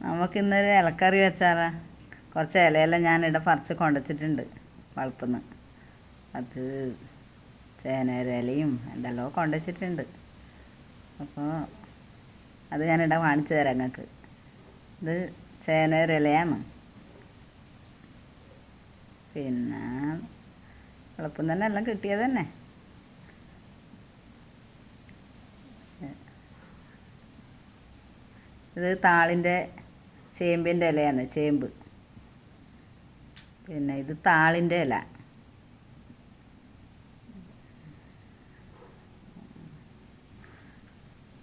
നമുക്കിന്നൊരു ഇലക്കറി വെച്ചാലാ. കുറച്ച് ഇലയെല്ലാം ഞാനിവിടെ പറിച്ച് കൊണ്ടുവച്ചിട്ടുണ്ട് വളപ്പിന്ന്. അത് ചേനയുടെ ഇലയും എന്തെല്ലോ കൊണ്ടുവച്ചിട്ടുണ്ട്. അപ്പോൾ അത് ഞാനിവിടെ കാണിച്ചു തരാം നിങ്ങൾക്ക്. ഇത് ചേനയുടെ ഇലയാണ്. പിന്നെ വളപ്പിന്ന് തന്നെ എല്ലാം കിട്ടിയത് തന്നെ. ഇത് താളിൻ്റെ ചേമ്പിൻ്റെ ഇലയാണ്, ചേമ്പ്. പിന്നെ ഇത് താളിൻ്റെ ഇല.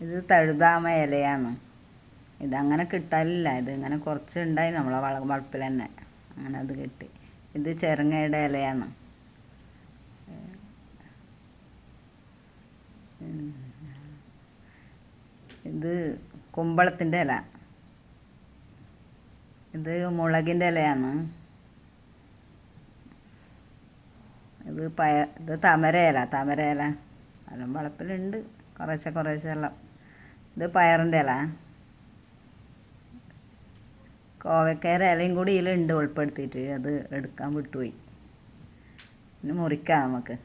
ഇത് തഴുതാമ ഇലയാണ്. ഇതങ്ങനെ കിട്ടാനില്ല. ഇതിങ്ങനെ കുറച്ച് ഉണ്ടായി നമ്മളെ വളപ്പിൽ തന്നെ, അങ്ങനെ അത് കിട്ടി. ഇത് ചെരങ്ങയുടെ ഇലയാണ്. ഇത് കുമ്പളത്തിൻ്റെ ഇല. ഇത് മുളകിൻ്റെ ഇലയാണ്. ഇത് തമര ഇല. എല്ലാം വളപ്പിലുണ്ട് കുറേശ്ശെ എല്ലാം. ഇത് പയറിൻ്റെ ഇല. കോവക്കയുടെ ഇലയും കൂടി ഇതിലുണ്ട് ഉൾപ്പെടുത്തിയിട്ട്, അത് എടുക്കാൻ വിട്ടുപോയി. ഇനി മുറിക്കാം നമുക്ക്.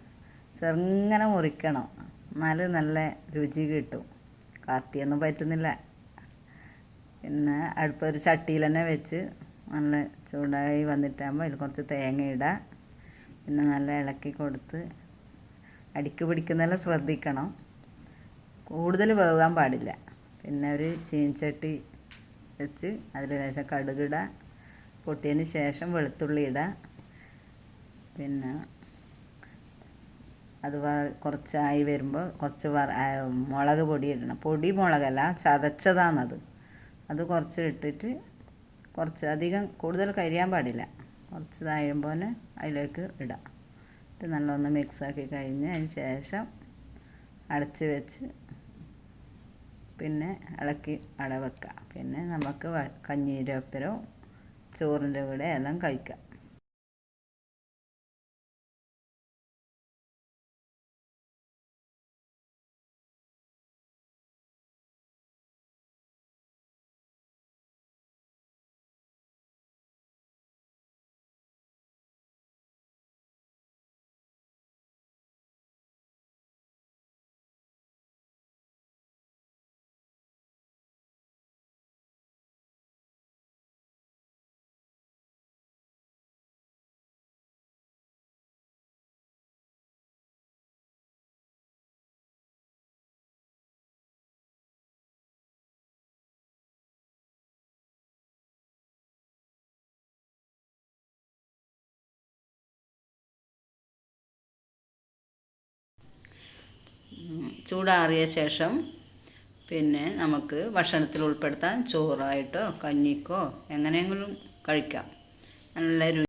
ചെറുങ്ങനെ മുറിക്കണം, എന്നാലും നല്ല രുചി കിട്ടും. കത്തിയൊന്നും പറ്റുന്നില്ല. പിന്നെ ഒരു ചട്ടിയിൽ തന്നെ വെച്ച് നല്ല ചൂടായി വന്നിട്ടാകുമ്പോൾ അതിൽ കുറച്ച് തേങ്ങ ഇടുക. പിന്നെ നല്ല ഇളക്കി കൊടുത്ത് അടിക്ക് പിടിക്കുന്നതെല്ലാം ശ്രദ്ധിക്കണം. കൂടുതൽ വേകാൻ പാടില്ല. പിന്നെ ഒരു ചീനച്ചട്ടി വെച്ച് അതിൽ ലേശം കടുകിടുക. പൊട്ടിയതിന് ശേഷം വെളുത്തുള്ളി ഇടുക. പിന്നെ അത് കുറച്ചായി വരുമ്പോൾ കുറച്ച് മുളക് പൊടി ഇടണം. പൊടി മുളകല്ല, ചതച്ചതാണത്. അത് കുറച്ച് ഇട്ടിട്ട് കുറച്ച് അധികം കൂടുതൽ കരിയാൻ പാടില്ല. കുറച്ച് താഴുമ്പോൾ അതിലേക്ക് ഇടാം. ഇത് നല്ലൊന്ന് മിക്സാക്കി കഴിഞ്ഞ് അതിന് ശേഷം അടച്ച് വെച്ച് പിന്നെ ഇളക്കി വെക്കുക. പിന്നെ നമുക്ക് കഞ്ഞീൻ്റെ ഒപ്പരോ ചോറിൻ്റെ കൂടെ എല്ലാം കഴിക്കാം. ചൂടാറിയ ശേഷം പിന്നെ നമുക്ക് ഭക്ഷണത്തിൽ ഉൾപ്പെടുത്താൻ. ചോറായിട്ടോ കഞ്ഞിക്കോ എങ്ങനെയെങ്കിലും കഴിക്കാം. നല്ല